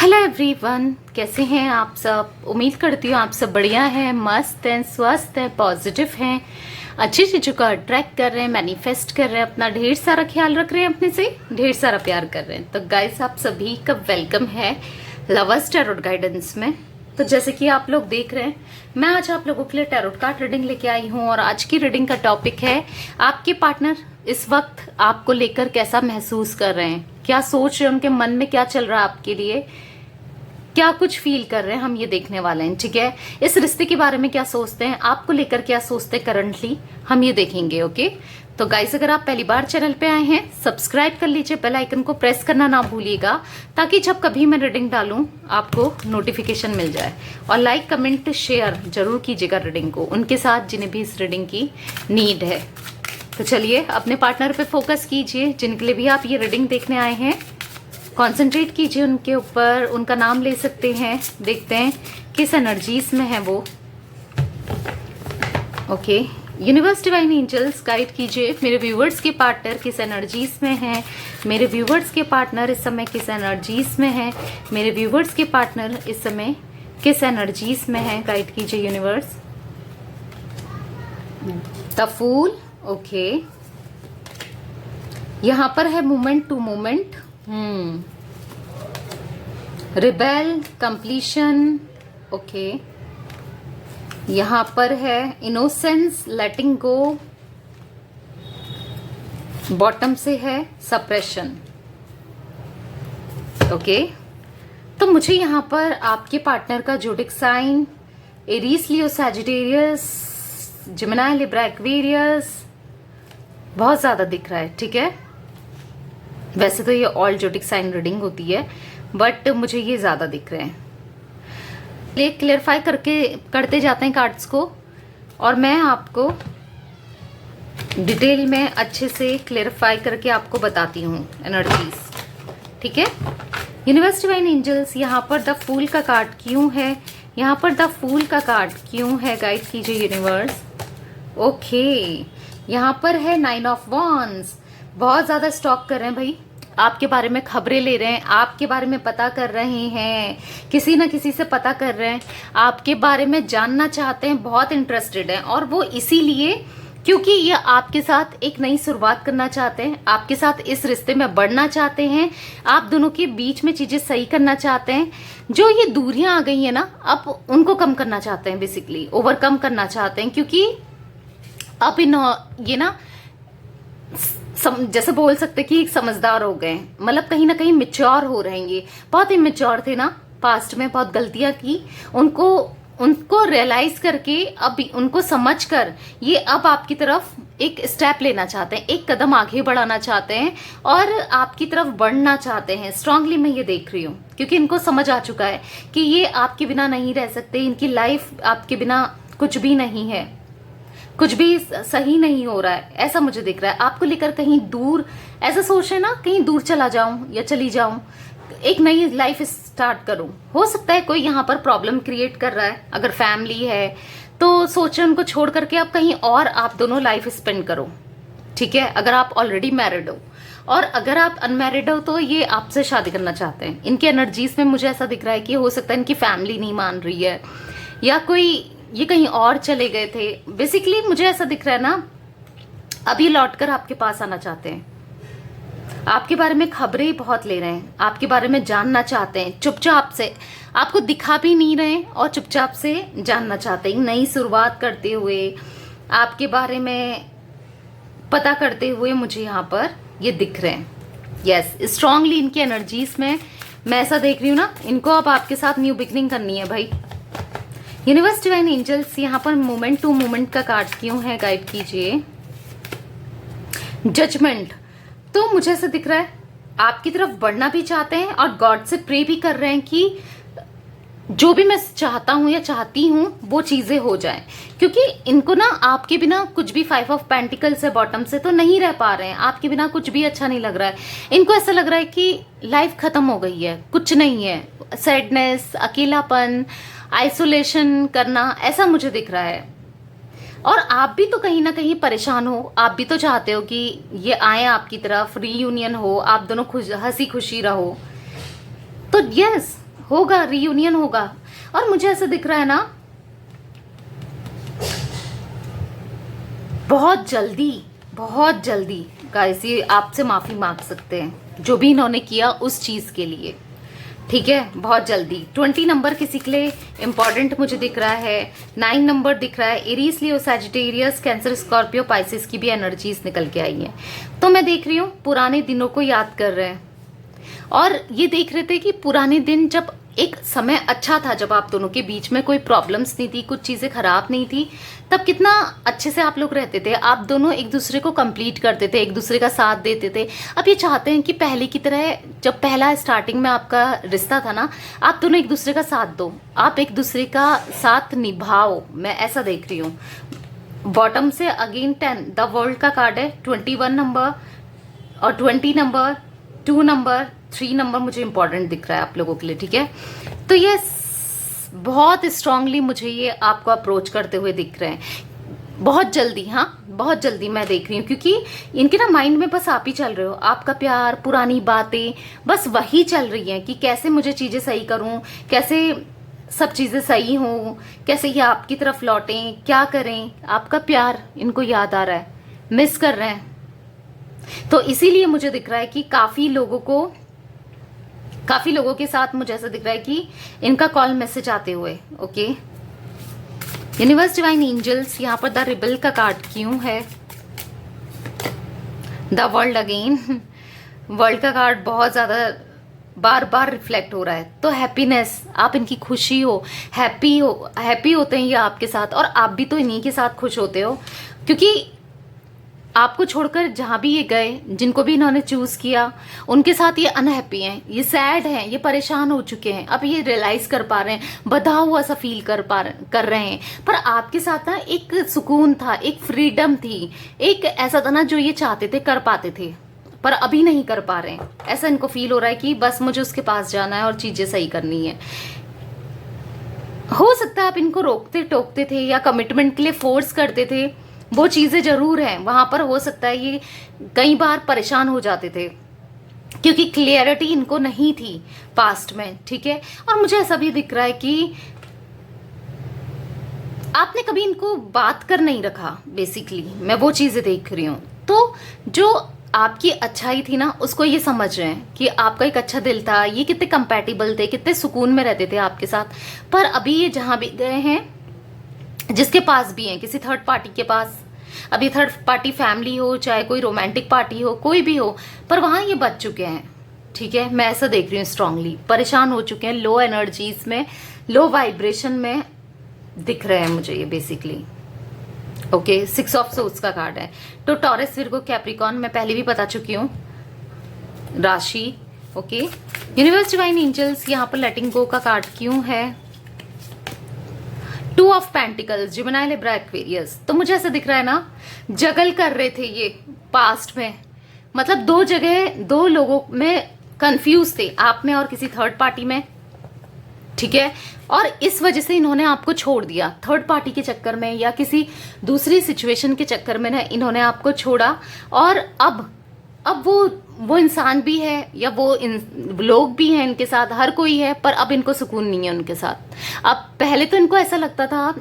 Hello everyone, कैसे हैं आप सब। उम्मीद करती हूँ आप सब बढ़िया हैं, मस्त हैं, स्वस्थ हैं, पॉजिटिव हैं, अच्छी चीज़ों का अट्रैक्ट कर रहे हैं, मैनिफेस्ट कर रहे हैं, अपना ढेर सारा ख्याल रख रहे हैं, अपने से ढेर सारा प्यार कर रहे हैं। तो गाइस, आप सभी का वेलकम है लवर्स टैरोट गाइडेंस में। तो जैसे कि आप लोग देख रहे हैं, मैं आज आप लोगों के लिए टैरोट कार्ड रीडिंग लेके आई हूँ और आज की रीडिंग का टॉपिक है आपके पार्टनर इस वक्त आपको लेकर कैसा महसूस कर रहे हैं, क्या सोच रहे हैं, उनके मन में क्या चल रहा है आपके लिए, क्या कुछ फील कर रहे हैं, हम ये देखने वाले हैं। ठीक है, इस रिश्ते के बारे में क्या सोचते हैं, आपको लेकर क्या सोचते हैं करंटली, हम ये देखेंगे। ओके, तो गाइस, अगर आप पहली बार चैनल पे आए हैं, सब्सक्राइब कर लीजिए, बेल आइकन को प्रेस करना ना भूलिएगा, ताकि जब कभी मैं रीडिंग डालूं आपको नोटिफिकेशन मिल जाए। और लाइक कमेंट शेयर जरूर कीजिएगा रीडिंग को उनके साथ जिन्हें भी इस रीडिंग की नीड है। तो चलिए, अपने पार्टनर पे फोकस कीजिए, जिनके लिए भी आप ये रीडिंग देखने आए हैं। कंसंट्रेट कीजिए उनके ऊपर, उनका नाम ले सकते हैं। देखते हैं किस एनर्जीज में है वो। Okay, universe divine angels guide कीजिए मेरे व्यूवर्स के पार्टनर किस एनर्जीज में हैं, मेरे व्यूवर्स के पार्टनर इस समय किस एनर्जीज में हैं, मेरे व्यूवर्स के पार्टनर इस समय किस एनर्जीज में हैं, गाइड कीजिए यूनिवर्स। द फूल, ओके, यहां पर है moment to moment, rebel, completion, okay, यहां पर है इनोसेंस, लेटिंग गो, बॉटम से है सप्रेशन। ओके, तो मुझे यहां पर आपके पार्टनर का जोडिक साइन एरीज, लियो, सैजिटेरियस, जेमिनी, लिब्रा, एक्वेरियस बहुत ज्यादा दिख रहा है। ठीक है, वैसे तो ये ऑल जोडिक साइन रीडिंग होती है, बट मुझे ये ज्यादा दिख रहे हैं। ये क्लियरफाई करते जाते हैं कार्ड्स को, और मैं आपको डिटेल में अच्छे से क्लियरफाई करके आपको बताती हूँ एनर्जीज। ठीक है, यूनिवर्स डिवाइन एंजल्स, यहाँ पर द फूल का कार्ड क्यों है, यहाँ पर द फूल का कार्ड क्यों है, गाइड कीजिए यूनिवर्स। ओके, यहाँ पर है 9 ऑफ वॉन्ड्स, बहुत ज्यादा स्टॉक कर रहे हैं भाई, आपके बारे में खबरें ले रहे हैं, आपके बारे में पता कर रहे हैं, किसी ना किसी से पता कर रहे हैं, आपके बारे में जानना चाहते हैं, बहुत इंटरेस्टेड हैं। और वो इसीलिए क्योंकि ये आपके साथ एक नई शुरुआत करना चाहते हैं, आपके साथ इस रिश्ते में बढ़ना चाहते हैं, आप दोनों के बीच में चीजें सही करना चाहते हैं। जो ये दूरियां आ गई है ना, अब उनको कम करना चाहते हैं, बेसिकली ओवरकम करना चाहते हैं, क्योंकि अब ये ना जैसे बोल सकते कि समझदार हो गए, मतलब कहीं ना कहीं मेच्योर हो रहे हैं। ये बहुत इमेच्योर थे ना, पास्ट में बहुत गलतियां की, उनको रियलाइज करके अब उनको समझकर ये अब आपकी तरफ एक स्टेप लेना चाहते हैं, एक कदम आगे बढ़ाना चाहते हैं और आपकी तरफ बढ़ना चाहते हैं। स्ट्रांगली मैं ये देख रही हूँ, क्योंकि इनको समझ आ चुका है कि ये आपके बिना नहीं रह सकते, इनकी लाइफ आपके बिना कुछ भी नहीं है, कुछ भी सही नहीं हो रहा है, ऐसा मुझे दिख रहा है। आपको लेकर कहीं दूर ऐसा सोच रहे ना, कहीं दूर चला जाऊं या चली जाऊं, एक नई लाइफ स्टार्ट करूं। हो सकता है कोई यहाँ पर प्रॉब्लम क्रिएट कर रहा है, अगर फैमिली है तो सोच रहे उनको छोड़ करके आप कहीं और आप दोनों लाइफ स्पेंड करो। ठीक है, अगर आप ऑलरेडी मैरिड हो, और अगर आप अनमैरिड हो तो ये आपसे शादी करना चाहते हैं। इनकी एनर्जीज में मुझे ऐसा दिख रहा है कि हो सकता है इनकी फैमिली नहीं मान रही है, या कोई ये कहीं और चले गए थे। बेसिकली मुझे ऐसा दिख रहा है ना, अब ये लौटकर आपके पास आना चाहते हैं, आपके बारे में खबरें बहुत ले रहे हैं, आपके बारे में जानना चाहते हैं, चुपचाप से, आपको दिखा भी नहीं रहे और चुपचाप से जानना चाहते हैं। नई शुरुआत करते हुए, आपके बारे में पता करते हुए मुझे यहाँ पर ये दिख रहे हैं। यस, स्ट्रांगली इनकी एनर्जीज में मैं ऐसा देख रही हूँ ना, इनको अब आपके साथ न्यू बिगनिंग करनी है भाई। यूनिवर्स डिवाइन एंजल्स, यहाँ पर मोमेंट टू मोमेंट का कार्ड क्यों है, गाइड कीजिए। जजमेंट, तो मुझे ऐसा दिख रहा है आपकी तरफ बढ़ना भी चाहते हैं और गॉड से प्रे भी कर रहे हैं कि जो भी मैं चाहता हूं या चाहती हूं वो चीजें हो जाएं, क्योंकि इनको ना आपके बिना कुछ भी, 5 ऑफ पेंटिकल से बॉटम से तो नहीं रह पा रहे हैं, आपके बिना कुछ भी अच्छा नहीं लग रहा है। इनको ऐसा लग रहा है कि लाइफ खत्म हो गई है, कुछ नहीं है, सैडनेस, अकेलापन, आइसोलेशन करना, ऐसा मुझे दिख रहा है। और आप भी तो कहीं ना कहीं परेशान हो, आप भी तो चाहते हो कि ये आए आपकी तरफ, रीयूनियन हो, आप दोनों हंसी खुशी रहो। तो यस, होगा, रियूनियन होगा। और मुझे ऐसा दिख रहा है ना बहुत जल्दी, बहुत जल्दी गाइस ये आपसे माफी मांग सकते हैं जो भी इन्होंने किया उस चीज के लिए, ठीक है, बहुत जल्दी। 20 नंबर किसी के लिए इंपॉर्टेंट मुझे दिख रहा है। 9 नंबर दिख रहा है। एरीज, लियो, सैजिटेरियस, कैंसर, स्कॉर्पियो, पाइसिस की भी एनर्जीज निकल के आई हैं। तो मैं देख रही हूँ पुराने दिनों को याद कर रहे हैं और ये देख रहे थे कि पुराने दिन जब एक समय अच्छा था, जब आप दोनों के बीच में कोई प्रॉब्लम्स नहीं थी, कुछ चीजें खराब नहीं थी, तब कितना अच्छे से आप लोग रहते थे। आप दोनों एक दूसरे को कंप्लीट करते थे, एक दूसरे का साथ देते थे। अब ये चाहते हैं कि पहले की तरह, जब पहला स्टार्टिंग में आपका रिश्ता था ना, आप दोनों एक दूसरे का साथ दो, आप एक दूसरे का साथ निभाओ। मैं ऐसा देख रही हूँ। बॉटम से अगेन 10 द वर्ल्ड का कार्ड है। 21 नंबर और 20 नंबर, 2 नंबर, 3 नंबर मुझे इंपॉर्टेंट दिख रहा है आप लोगों के लिए, ठीक है। तो ये बहुत स्ट्रांगली मुझे ये आपको अप्रोच करते हुए दिख रहे हैं, बहुत जल्दी। हाँ, बहुत जल्दी मैं देख रही हूँ, क्योंकि इनके ना माइंड में बस आप ही चल रहे हो, आपका प्यार, पुरानी बातें, बस वही चल रही हैं कि कैसे मुझे चीजें सही करूं, कैसे सब चीजें सही हों, कैसे ये आपकी तरफ लौटें, क्या करें। आपका प्यार इनको याद आ रहा है, मिस कर रहे हैं। तो इसीलिए मुझे दिख रहा है कि काफी लोगों के साथ मुझे ऐसा दिख रहा है कि इनका कॉल मैसेज आते हुए। ओके, यूनिवर्स, डिवाइन एंजल्स, यहाँ पर द रिबल का कार्ड क्यों है? द वर्ल्ड अगेन, वर्ल्ड का कार्ड बहुत ज्यादा बार बार रिफ्लेक्ट हो रहा है। तो हैप्पीनेस, आप इनकी खुशी हो, हैप्पी होते हैं ये आपके साथ, और आप भी तो इन्हीं के साथ खुश होते हो, क्योंकि आपको छोड़कर जहां भी ये गए, जिनको भी इन्होंने चूज किया, उनके साथ ये अनहैप्पी हैं, ये सैड हैं, ये परेशान हो चुके हैं। अब ये रियलाइज कर पा रहे हैं, बधा हुआ सा फील कर रहे हैं। पर आपके साथ ना एक सुकून था, एक फ्रीडम थी, एक ऐसा था ना जो ये चाहते थे, कर पाते थे, पर अभी नहीं कर पा रहे हैं। ऐसा इनको फील हो रहा है कि बस मुझे उसके पास जाना है और चीजें सही करनी है। हो सकता है आप इनको रोकते टोकते थे या कमिटमेंट के लिए फोर्स करते थे, वो चीजें जरूर हैं वहां पर। हो सकता है ये कई बार परेशान हो जाते थे क्योंकि क्लियरिटी इनको नहीं थी पास्ट में, ठीक है। और मुझे ऐसा भी दिख रहा है कि आपने कभी इनको बात कर नहीं रखा, बेसिकली मैं वो चीजें देख रही हूं। तो जो आपकी अच्छाई थी ना, उसको ये समझ रहे हैं कि आपका एक अच्छा दिल था, ये कितने कंपैटिबल थे, कितने सुकून में रहते थे आपके साथ। पर अभी ये जहां भी गए हैं, जिसके पास भी हैं, किसी थर्ड पार्टी के पास, अभी थर्ड पार्टी फैमिली हो, चाहे कोई रोमांटिक पार्टी हो, कोई भी हो, पर वहां ये बच चुके हैं, ठीक है। मैं ऐसा देख रही हूँ, स्ट्रांगली परेशान हो चुके हैं, लो एनर्जीज में, लो वाइब्रेशन में दिख रहे हैं मुझे ये बेसिकली। ओके, 6 ऑफ सोर्ड्स का कार्ड है। तो टॉरस, विर्गो, कैप्रिकॉर्न मैं पहले भी बता चुकी हूँ राशि। ओके, यूनिवर्स, डिवाइन एंजल्स, यहाँ पर लेटिंग गो का कार्ड क्यों है? 2 of pentacles, Gemini, Libra, Aquarius. तो मुझे ऐसा दिख रहा है ना, जगल कर रहे थे ये पास्ट में, मतलब दो जगह, दो लोगों में कंफ्यूज थे, आप में और किसी थर्ड पार्टी में, ठीक है। और इस वजह से इन्होंने आपको छोड़ दिया, थर्ड पार्टी के चक्कर में या किसी दूसरी सिचुएशन के चक्कर में ना इन्होंने आपको छोड़ा। और अब वो इंसान भी है या वो लोग भी हैं इनके साथ, हर कोई है, पर अब इनको सुकून नहीं है उनके साथ। अब पहले तो इनको ऐसा लगता था,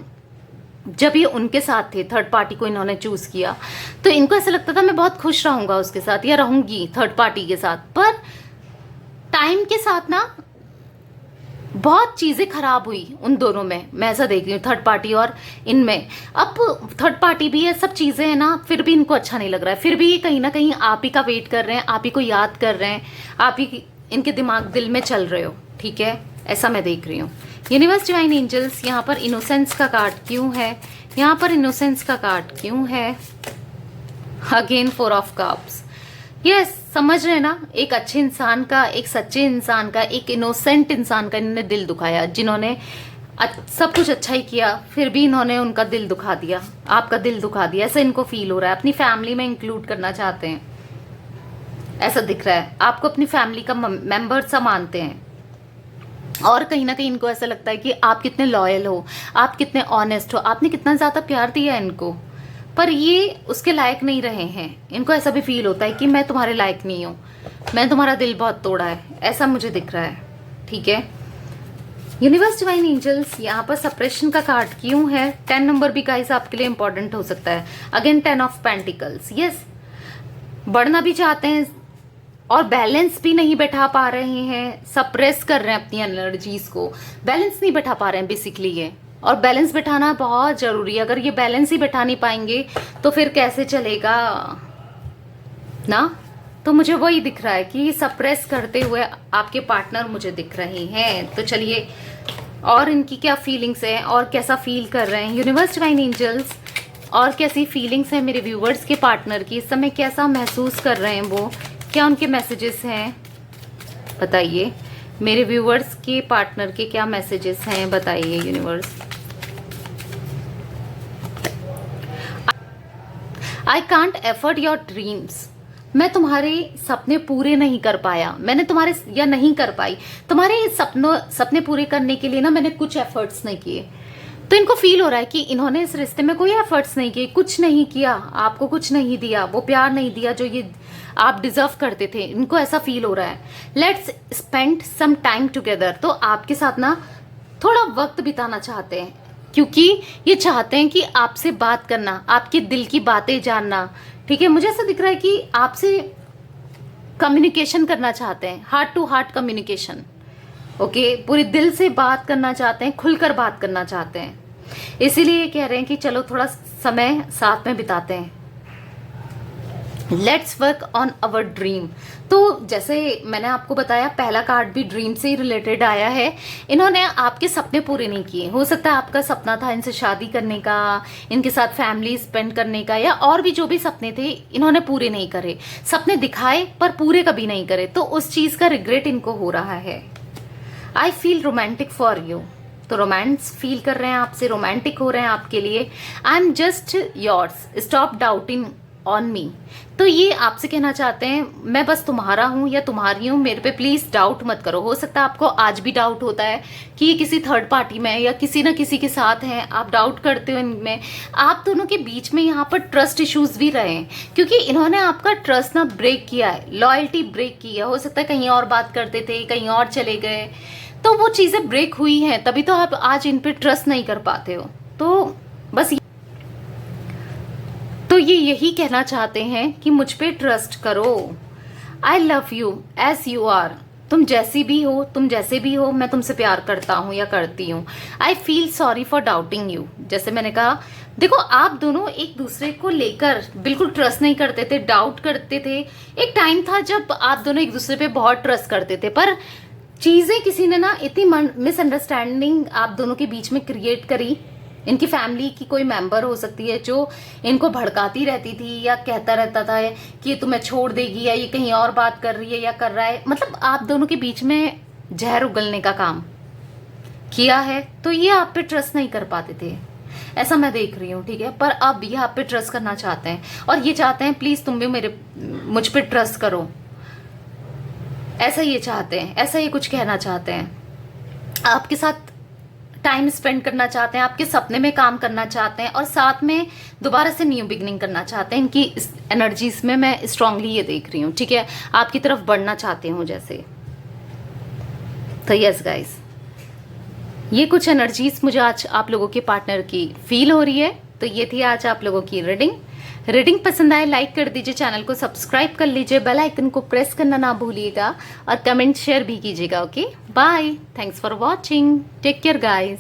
जब ये उनके साथ थे, थर्ड पार्टी को इन्होंने चूज किया, तो इनको ऐसा लगता था मैं बहुत खुश रहूंगा उसके साथ या रहूंगी थर्ड पार्टी के साथ। पर टाइम के साथ ना बहुत चीजें खराब हुई उन दोनों में, मैं ऐसा देख रही हूँ, थर्ड पार्टी और इनमें। अब थर्ड पार्टी भी है, सब चीजें हैं ना, फिर भी इनको अच्छा नहीं लग रहा है। फिर भी ये कहीं ना कहीं आप ही का वेट कर रहे हैं, आप ही को याद कर रहे हैं, आप ही इनके दिमाग दिल में चल रहे हो, ठीक है। ऐसा मैं देख रही हूँ। यूनिवर्स, डिवाइन एंजल्स, यहाँ पर इनोसेंस का कार्ड क्यों है? यहाँ पर इनोसेंस का कार्ड क्यों है? Again 4 of cups. यस, समझ रहे हैं ना, एक अच्छे इंसान का, एक सच्चे इंसान का, एक इनोसेंट इंसान का इन्होंने दिल दुखाया, जिन्होंने सब कुछ अच्छा ही किया, फिर भी इन्होंने उनका दिल दुखा दिया, आपका दिल दुखा दिया। ऐसा इनको फील हो रहा है, अपनी फैमिली में इंक्लूड करना चाहते हैं, ऐसा दिख रहा है। आपको अपनी फैमिली का मेंबर सा मानते हैं, और कहीं ना कहीं इनको ऐसा लगता है कि आप कितने लॉयल हो, आप कितने ऑनेस्ट हो, आपने कितना ज्यादा प्यार दिया इनको, पर ये उसके लायक नहीं रहे हैं। इनको ऐसा भी फील होता है कि मैं तुम्हारे लायक नहीं हूँ, मैं तुम्हारा दिल बहुत तोड़ा है, ऐसा मुझे दिख रहा है, ठीक है। यूनिवर्स डिवाइन एंजल्स, यहाँ पर सप्रेशन का कार्ड क्यों है? 10 नंबर भी गाइस आपके लिए इंपॉर्टेंट हो सकता है। Again 10 of pentacles. यस, बढ़ना भी चाहते हैं और बैलेंस भी नहीं बैठा पा रहे हैं, सप्रेस कर रहे हैं अपनी एनर्जीज को, बैलेंस नहीं बैठा पा रहे हैं बेसिकली ये। और बैलेंस बैठाना बहुत जरूरी है। अगर ये बैलेंस ही बैठा नहीं पाएंगे तो फिर कैसे चलेगा ना? तो मुझे वही दिख रहा है कि सप्रेस करते हुए आपके पार्टनर मुझे दिख रहे हैं। तो चलिए, और इनकी क्या फीलिंग्स है और कैसा फील कर रहे हैं यूनिवर्स डिवाइन एंजल्स, और कैसी फीलिंग्स हैं मेरे व्यूवर्स के पार्टनर की, इस समय कैसा महसूस कर रहे हैं वो, क्या उनके मैसेजेस हैं बताइए। मेरे व्यूवर्स के पार्टनर के क्या मैसेजेस हैं बताइए universe. I can't effort your dreams, मैं तुम्हारे सपने पूरे नहीं कर पाया, मैंने तुम्हारे या नहीं कर पाई तुम्हारे सपने पूरे करने के लिए ना, मैंने कुछ एफर्ट्स नहीं किए। तो इनको फील हो रहा है कि इन्होंने इस रिश्ते में कोई एफर्ट्स नहीं किए, कुछ नहीं किया, आपको कुछ नहीं दिया, वो प्यार नहीं दिया जो ये आप डिजर्व करते थे। इनको ऐसा फील हो रहा है। Let's spend some time together, तो आपके साथ ना थोड़ा वक्त बिताना चाहते हैं, क्योंकि ये चाहते हैं कि आपसे बात करना, आपके दिल की बातें जानना। ठीक है, मुझे ऐसा दिख रहा है कि आपसे कम्युनिकेशन करना चाहते हैं, heart to heart communication. Okay, पूरे दिल से बात करना चाहते हैं, खुलकर बात करना चाहते हैं। इसीलिए कह रहे हैं कि चलो थोड़ा समय साथ में बिताते हैं। Let's work on our dream. तो जैसे मैंने आपको बताया, पहला कार्ड भी ड्रीम से ही रिलेटेड आया है। इन्होंने आपके सपने पूरे नहीं किए। हो सकता है आपका सपना था इनसे शादी करने का, इनके साथ फैमिली स्पेंड करने का, या और भी जो भी सपने थे इन्होंने पूरे नहीं करे। सपने दिखाए पर पूरे कभी नहीं करे, तो उस चीज का रिग्रेट इनको हो रहा है। I feel romantic for you, तो रोमांस फील कर रहे हैं आपसे, रोमांटिक हो रहे हैं आपके लिए। I am just yours, stop doubting on me. तो ये आपसे कहना चाहते हैं मैं बस तुम्हारा हूं या तुम्हारी हूं, मेरे पे प्लीज डाउट मत करो। हो सकता है आपको आज भी डाउट होता है कि ये किसी थर्ड पार्टी में या किसी ना किसी के साथ हैं, आप डाउट करते हो इनमें। आप दोनों के बीच में यहाँ पर ट्रस्ट इश्यूज भी रहे हैं, क्योंकि इन्होंने आपका ट्रस्ट ना ब्रेक किया है, लॉयल्टी ब्रेक की है। हो सकता है कहीं और बात करते थे, कहीं और चले गए, तो वो चीजें ब्रेक हुई हैं, तभी तो आप आज इन पे ट्रस्ट नहीं कर पाते हो। तो बस तो ये यही कहना चाहते हैं कि मुझ पे ट्रस्ट करो। I love you as you are, तुम जैसी भी हो, तुम जैसे भी हो, मैं तुमसे प्यार करता हूं या करती हूँ। I feel sorry for doubting you, जैसे मैंने कहा, देखो आप दोनों एक दूसरे को लेकर बिल्कुल ट्रस्ट नहीं करते थे, डाउट करते थे। एक टाइम था जब आप दोनों एक दूसरे पे बहुत ट्रस्ट करते थे, पर चीजें किसी ने ना इतनी मिसअंडरस्टैंडिंग आप दोनों के बीच में क्रिएट करी। इनकी फैमिली की कोई मेंबर हो सकती है जो इनको भड़काती रहती थी या कहता रहता था कि ये तुम्हें छोड़ देगी या ये कहीं और बात कर रही है या कर रहा है, मतलब आप दोनों के बीच में जहर उगलने का काम किया है। तो ये आप पे ट्रस्ट नहीं कर पाते थे, ऐसा मैं देख रही हूँ। ठीक है, पर अब ये आप पे ट्रस्ट करना चाहते हैं और ये चाहते हैं प्लीज तुम भी मुझ पे ट्रस्ट करो। ऐसा ये चाहते हैं, ऐसा ये कुछ कहना चाहते हैं, आपके साथ टाइम स्पेंड करना चाहते हैं, आपके सपने में काम करना चाहते हैं और साथ में दोबारा से न्यू बिगनिंग करना चाहते हैं। इनकी एनर्जीज में मैं स्ट्रांगली ये देख रही हूँ। ठीक है, आपकी तरफ बढ़ना चाहते हूँ जैसे। तो यस गाइस, ये कुछ एनर्जीज मुझे आज आप लोगों के पार्टनर की फील हो रही है। तो ये थी आज आप लोगों की रीडिंग पसंद आए लाइक कर दीजिए, चैनल को सब्सक्राइब कर लीजिए, बेल आइकन को प्रेस करना ना भूलिएगा और कमेंट शेयर भी कीजिएगा। Okay, bye, thanks for watching, take care guys.